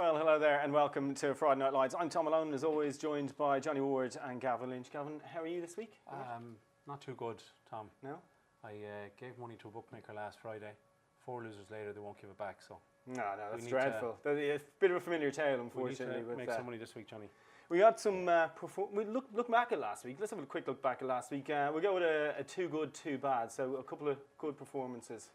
Well, hello there and welcome to Friday Night Lights. I'm Tom Malone, as always, joined by Johnny Ward and Gavin Lynch. Gavin, how are you this week? Not too good, Tom. No? I gave money to a bookmaker last Friday. 4 losers later, they won't give it back. So No, that's dreadful. A bit of a familiar tale, unfortunately. We need to make some money this week, Johnny. We got some we look back at last week. Let's have a quick look back at last week. We'll go with a too good, too bad. So a couple of good performances.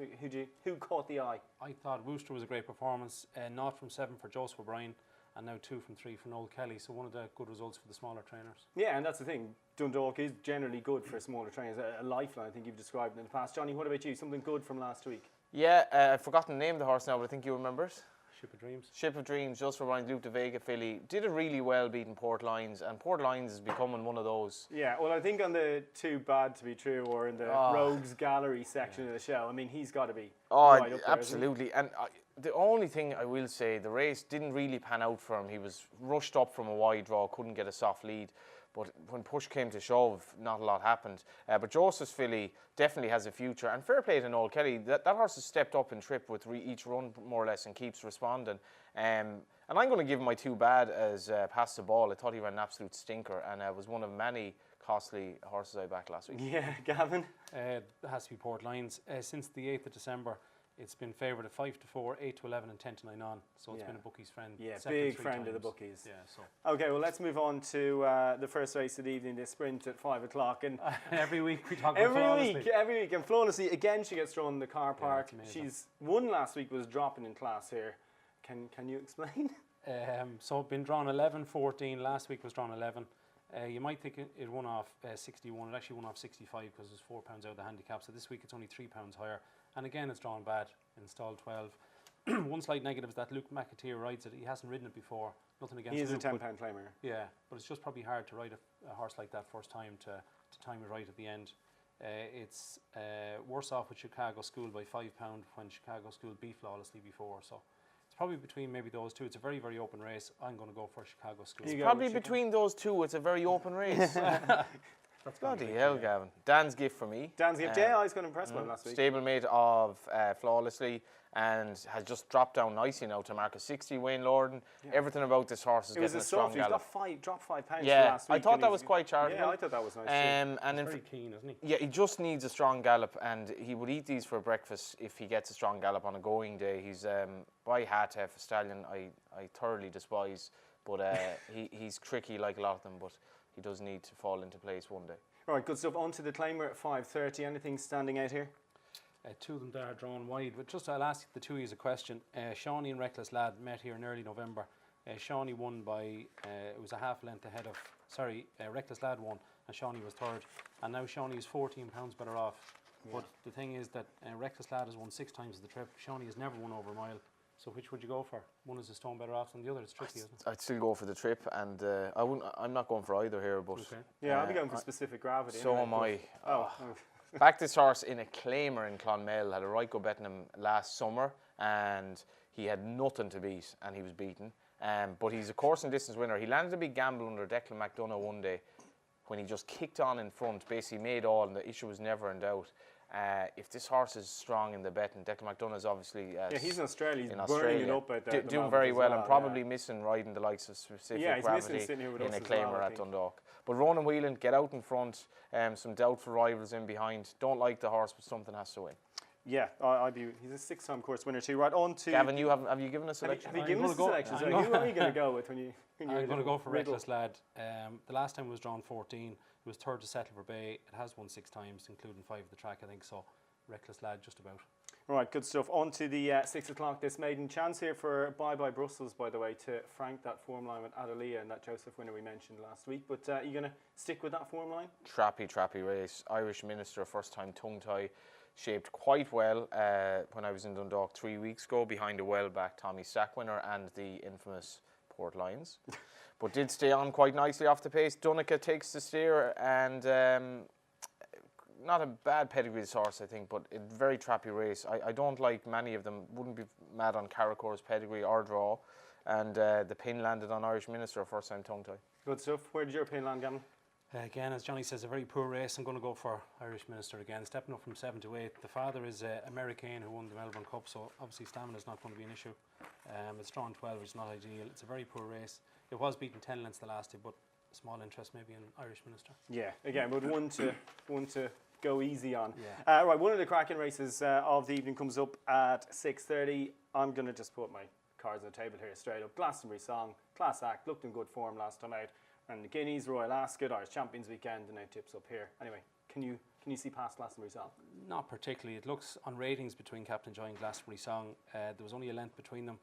Who caught the eye? I thought Worcester was a great performance. 0 from 7 for Joseph O'Brien, and now 2 from 3 for Noel Kelly. So one of the good results for the smaller trainers. Yeah, and that's the thing. Dundalk is generally good for smaller trainers. A lifeline, I think you've described in the past. Johnny, what about you? Something good from last week? Yeah, I've forgotten the name of the horse now, but I think you remember it. Ship of Dreams. Ship of Dreams, just for Ryan Luke de Vega filly. Did it really well beating Port Lions, and Port Lions is becoming one of those. Yeah, well, I think on the too bad to be true or in the Rogues Gallery section of the show, I mean, he's got to be right up there, absolutely. And the only thing I will say, the race didn't really pan out for him. He was rushed up from a wide draw, couldn't get a soft lead. But when push came to shove, not a lot happened. But Joseph's filly definitely has a future. And fair play to Noel Kelly. That horse has stepped up in trip with each run, more or less, and keeps responding. And I'm going to give him my too bad as pass the ball. I thought he ran an absolute stinker, and was one of many costly horses I backed last week. Yeah, Gavin? It has to be Port Lions. Since the 8th of December, it's been favoured at 5-4, 8-11 and 10-9 on. So it's been a bookie's friend. Yeah, big friend of the bookies. Yeah, so. Okay, well, let's move on to the first race of the evening, the sprint at 5 o'clock. And every week we talk about Flawlessly. Every week. And Flawlessly, again, she gets thrown in the car park. She's won last week, was dropping in class here. Can you explain? So been drawn 11, 14. Last week was drawn 11. You might think it won off 61. It actually won off 65 because there's £4 out of the handicap. So this week it's only £3 higher. And again, it's drawn bad in stall 12. One slight negative is that Luke McAteer rides it. He hasn't ridden it before. Nothing against Luke. He is a £10 claimer. Yeah, but it's just probably hard to ride a horse like that first time to time it right at the end. It's worse off with Chicago School by £5 when Chicago School beat Flawlessly before. So it's probably between maybe those two. It's a very, very open race. I'm going to go for Chicago School. It's probably between those two. It's a very open race. That's bloody hell, Gavin. Dan's gift for me. Dan's gift. Yeah, I was going to impress him last week. Stablemate of Flawlessly, and has just dropped down nicely now to mark a 60. Wayne Lorden. Yeah. Everything about this horse is getting a strong gallop. He dropped £5 last week. I thought that was quite charitable. Yeah, I thought that was nice. And he's very keen, isn't he? Yeah, he just needs a strong gallop, and he would eat these for breakfast if he gets a strong gallop on a going day. He's by Hatef, a stallion I thoroughly despise, but he's tricky like a lot of them, but he does need to fall into place one day. All right, good stuff. On to the claimer at 5:30. Anything standing out here? Two of them there are drawn wide. But just I'll ask the two of you a question. Shawnee and Reckless Lad met here in early November. Shawnee won by, it was a half length ahead of, Reckless Lad won and Shawnee was third. And now Shawnee is £14 better off. Yeah. But the thing is that Reckless Lad has won 6 times the trip. Shawnee has never won over a mile. So which would you go for? One is a stone better off than the other. It's tricky, isn't it? I'd still go for the trip, and I'm not going for either here. But yeah, I'll be going for specific gravity. So am I. Backed this horse in a claimer in Clonmel. Had a right go betting him last summer, and he had nothing to beat, and he was beaten. But he's a course and distance winner. He landed a big gamble under Declan McDonough one day when he just kicked on in front, basically made all, and the issue was never in doubt. If this horse is strong in the betting, Declan McDonough is obviously he's in Australia. He's burning it up at doing very well, and probably missing riding the likes of specific gravity in a claimer at Dundalk. But Ronan Whelan, get out in front. Some doubtful rivals in behind. Don't like the horse, but something has to win. Yeah, he's a 6-time course winner too. Right on to Gavin. Have you given us a selection? Have you given us a selection? So who are you going to go with when you? I'm going to go for Reckless Lad. The last time it was drawn 14. It was third to Settlever Bay. It has won 6 times, including 5 of the track, I think. So Reckless Lad, just about. All right, good stuff. On to the 6 o'clock. This maiden chance here for Bye Bye Brussels, by the way, to frank that form line with Adelia and that Joseph winner we mentioned last week. But are you going to stick with that form line? Trappy race. Irish Minister, first time tongue tie. Shaped quite well when I was in Dundalk 3 weeks ago behind a well-backed Tommy Stack winner and the infamous Port Lions. But did stay on quite nicely off the pace. Dunica takes the steer, and not a bad pedigree this horse, I think, but a very trappy race. I don't like many of them. Wouldn't be mad on Caracor's pedigree or draw. And the pin landed on Irish Minister, first time tongue tie. Good stuff. Where did your pin land, Gamble? Again, as Johnny says, a very poor race. I'm going to go for Irish Minister again, stepping up from 7 to 8. The father is American who won the Melbourne Cup, so obviously stamina is not going to be an issue. It's drawn 12, which is not ideal. It's a very poor race. It was beaten 10 lengths the last day, but small interest maybe in Irish Minister. Yeah, again, but one to go easy on. Yeah. Right, one of the cracking races of the evening comes up at 6:30. I'm going to just put my cards on the table here straight up. Glastonbury Song, class act, looked in good form last time out. And the Guineas, Royal Ascot, Irish Champions Weekend, and now tips up here. Anyway, can you see past Glastonbury Song? Not particularly. It looks on ratings between Captain Joy and Glastonbury Song. There was only a length between them.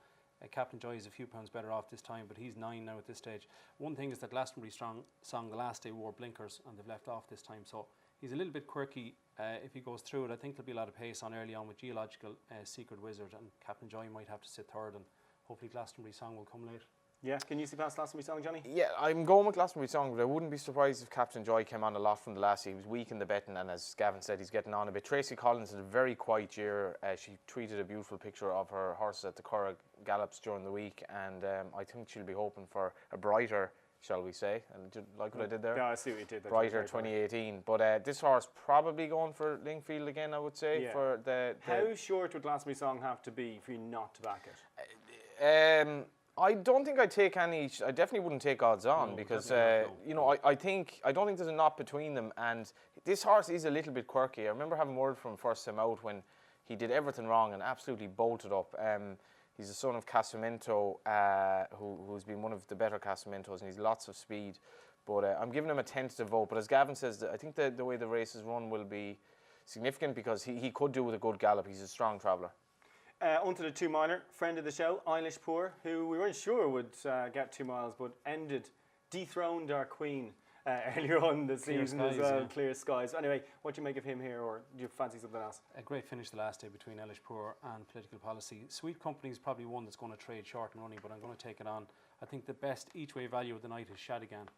Captain Joy is a few pounds better off this time, but he's 9 now at this stage. One thing is that Glastonbury Song the last day wore blinkers and they've left off this time, so he's a little bit quirky. If he goes through it, I think there'll be a lot of pace on early on with Geological, Secret Wizard, and Captain Joy might have to sit third, and hopefully Glastonbury Song will come late. Yeah, can you see past Glastonbury Song, Johnny? Yeah, I'm going with Glastonbury Song, but I wouldn't be surprised if Captain Joy came on a lot from the last year. He was weak in the betting, and as Gavin said, he's getting on a bit. Tracy Collins had a very quiet year. She tweeted a beautiful picture of her horses at the Curragh Gallops during the week, and I think she'll be hoping for a brighter, shall we say. And did you like what I did there? Yeah, I see what you did there. Brighter 2018. But this horse probably going for Lingfield again, I would say. Yeah. For the How short would Glastonbury Song have to be for you not to back it? I don't think I'd take any. I definitely wouldn't take odds on No, because definitely not, no. you know I don't think there's a knot between them. And this horse is a little bit quirky. I remember having word from him first time out when he did everything wrong and absolutely bolted up. He's the son of Casamento, who's been one of the better Casamentos, and he's lots of speed. But I'm giving him a tentative vote. But as Gavin says, I think the way the race is run will be significant because he could do with a good gallop. He's a strong traveller. Onto the 2 miler, friend of the show, Eilish Poor, who we weren't sure would get 2 miles, but dethroned our queen earlier on in the season as well. Yeah. Clear skies. Anyway, what do you make of him here, or do you fancy something else? A great finish the last day between Eilish Poor and Political Policy. Sweet Company is probably one that's going to trade short and running, but I'm going to take it on. I think the best each way value of the night is Shadigan.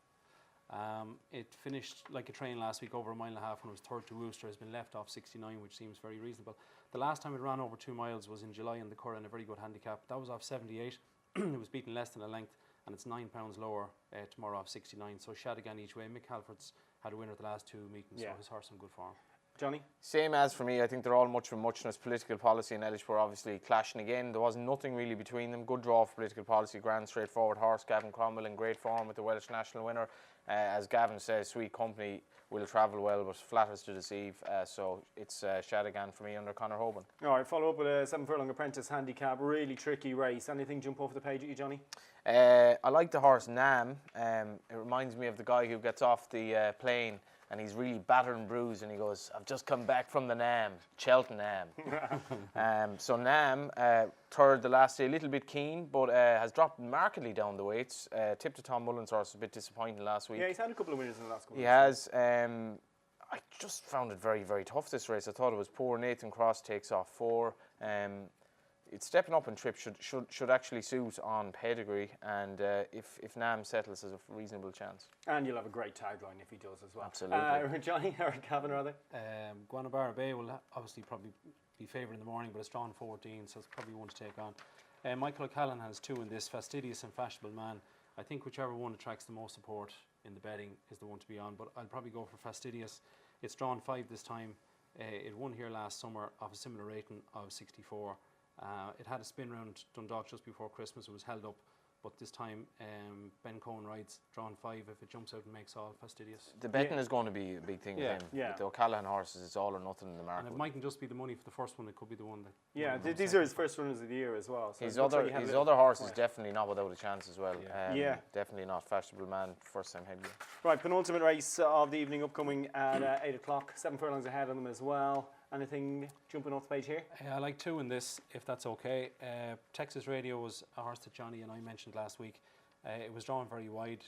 It finished like a train last week over 1.5 miles when it was third to Rooster. Has been left off 69, which seems very reasonable. The last time it ran over 2 miles was in July in the Curragh in a very good handicap. That was off 78. It was beaten less than a length, and it's £9 lower tomorrow off 69. So Shadigan each way. Mick Halford's had a winner at the last 2 meetings, so his horse in good form. Johnny? Same as for me. I think they're all much for muchness. Political Policy and Eilish were obviously clashing again. There was nothing really between them. Good draw for Political Policy. Grand straightforward horse. Gavin Cromwell in great form with the Welsh national winner. As Gavin says, Sweet Company will travel well, but flatters to deceive. So it's Shadigan for me under Conor Hoban. All right, follow up with a 7 furlong Apprentice Handicap. Really tricky race. Anything jump off the page at you, Johnny? I like the horse Nam. It reminds me of the guy who gets off the plane and he's really battered and bruised and he goes, I've just come back from the Nam, Cheltenham. So Nam, third the last day, a little bit keen, but has dropped markedly down the weights. Tipped to Tom Mullen's horse, was a bit disappointing last week. Yeah, he's had a couple of winners in the last couple He of weeks. has. I just found it very, very tough, this race. I thought it was poor. Nathan Cross takes off 4. It's stepping up in trip should actually suit on pedigree, and if Nam settles, there's a reasonable chance. And you'll have a great tagline if he does as well. Absolutely. Johnny, or Gavin rather? Guanabara Bay will obviously probably be favoured in the morning, but it's drawn 14, so it's probably one to take on. Michael O'Callaghan has 2 in this, Fastidious and Fashionable Man. I think whichever one attracts the most support in the betting is the one to be on, but I'll probably go for Fastidious. It's drawn 5 this time. It won here last summer of a similar rating of 64. It had a spin round Dundalk just before Christmas. It was held up, but this time Ben Cohen rides, drawn 5. If it jumps out and makes all, Fastidious. The betting is going to be a big thing with him. Yeah. With the O'Callaghan horses, it's all or nothing in the market. And it mightn't just be the money for the first one, it could be the one that... Yeah, these are his first runners of the year as well. So His it looks like other he had a his little other horse is quiet. definitely not without a chance as well. Yeah. Definitely not. Fashionable Man, first time headgear. Right, penultimate race of the evening upcoming at 8 o'clock. 7 furlongs ahead of them as well. Anything jumping off the page here? I like 2 in this, if that's okay. Texas Radio was a horse that Johnny and I mentioned last week. It was drawn very wide.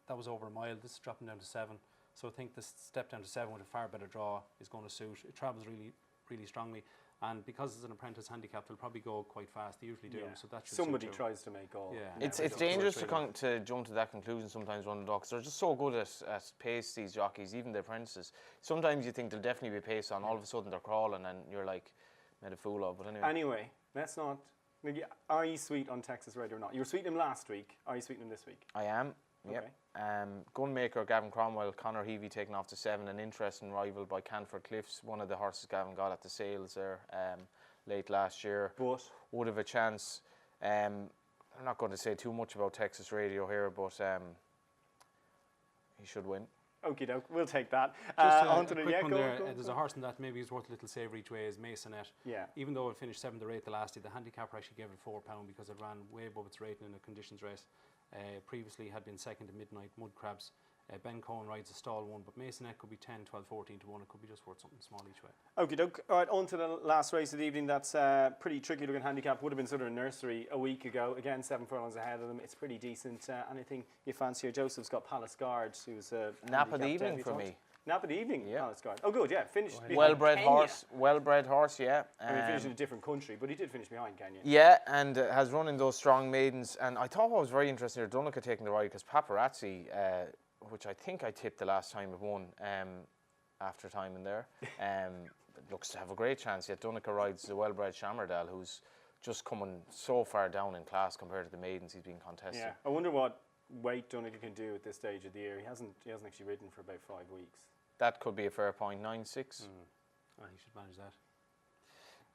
That was over 1 mile. This is dropping down to 7. So I think this step down to 7 with a far better draw is going to suit. It travels really, really strongly. And because it's an Apprentice Handicap, they'll probably go quite fast. They usually do. Yeah. So that should Somebody suit too. tries to make all. Yeah. It's dangerous to jump to that conclusion sometimes on the dogs. They're just so good at pace, these jockeys, even the apprentices. Sometimes you think there'll definitely be pace on, all of a sudden they're crawling and you're like, made a fool of. But Anyway, let's not... Are you sweet on Texas Radio or not? You were sweeting him last week. Are you sweeting him this week? I am. Yep. Gunmaker Gavin Cromwell, Conor Heavey taking off to 7, an interesting rival by Canford Cliffs, one of the horses Gavin got at the sales there late last year. But would have a chance. I'm not going to say too much about Texas Radio here, but he should win. okie doke, we'll take that. Just On to a the quick one go, there. go, There's go. a horse in that maybe is worth a little savour each way is Masonette. Yeah. Even though it finished 7th or 8th the last day, the handicapper actually gave it £4 because it ran way above its rating in a conditions race. Previously had been second to Midnight, Mud Crabs. Ben Cohen rides a stall one, but Masonette could be 10, 12, 14 to 1. It could be just worth something small each way. Okie doke. All right, on to the last race of the evening. That's pretty tricky looking handicap. Would have been sort of a nursery a week ago. Again, 7 furlongs ahead of them. It's pretty decent. Anything you fancy here? Joseph's got Palace Guard, who's a Nap of the handicap evening for debutant. me. Nap of the evening, Yeah. Palace Guard. Oh, good, yeah. Finished behind Well-bred Kenya. horse, yeah. I mean, he finished in a different country, but he did finish behind Kenya. Yeah, and has run in those strong maidens. And I thought what was very interesting here, Dundalk taking the ride because Paparazzi, which I think I tipped the last time it won after time in there, looks to have a great chance. Yet Dundalk rides the well-bred Shammerdale, who's just coming so far down in class compared to the maidens he's been contesting. Yeah, I wonder what weight Dundalk can do at this stage of the year. He hasn't actually ridden for about 5 weeks. That could be a fair point, 9-6. Oh, he should manage that.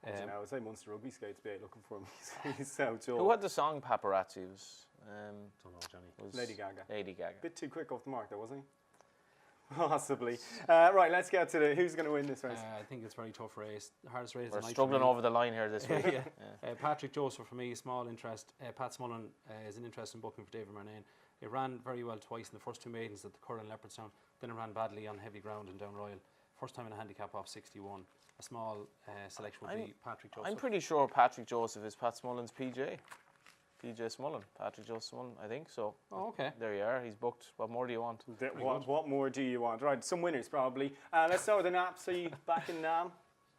I don't know, I would say Munster Rugby Skates be out looking for him. He's so dull. Who had the song Paparazzi? It was, Don't know, Johnny. was Lady Gaga. Lady Gaga. Bit too quick off the mark, though, wasn't he? Possibly. Right, let's get to who's going to win this race. I think it's a very tough race. The hardest race of We're the night. struggling over the line here this week. yeah. Patrick Joseph for me, small interest. Pat Smullen is an interesting booking for David Murnane. It ran very well twice in the first 2 maidens at the Curran Leopardstown. Then it ran badly on heavy ground in Down Royal. First time in a handicap off 61. A small selection would be Patrick Joseph. I'm pretty sure Patrick Joseph is Pat Smullen's PJ. PJ Smullen. Patrick Joseph Smullen, I think so. Oh, okay. There you are. He's booked. What more do you want? What more do you want? Right, some winners probably. Let's start with the Nap. So you back in Nam?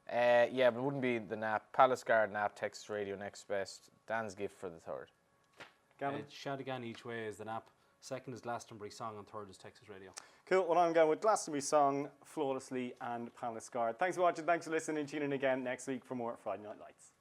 Yeah, but it wouldn't be the Nap. Palace Guard, Nap, Texas Radio, next best. Dan's gift for the third. Gavin? Shadigan each way is the Nap. Second is Glastonbury Song and third is Texas Radio. Cool. Well, I'm going with Glastonbury Song, Flawlessly, and Palace Guard. Thanks for watching. Thanks for listening. Tune in again next week for more Friday Night Lights.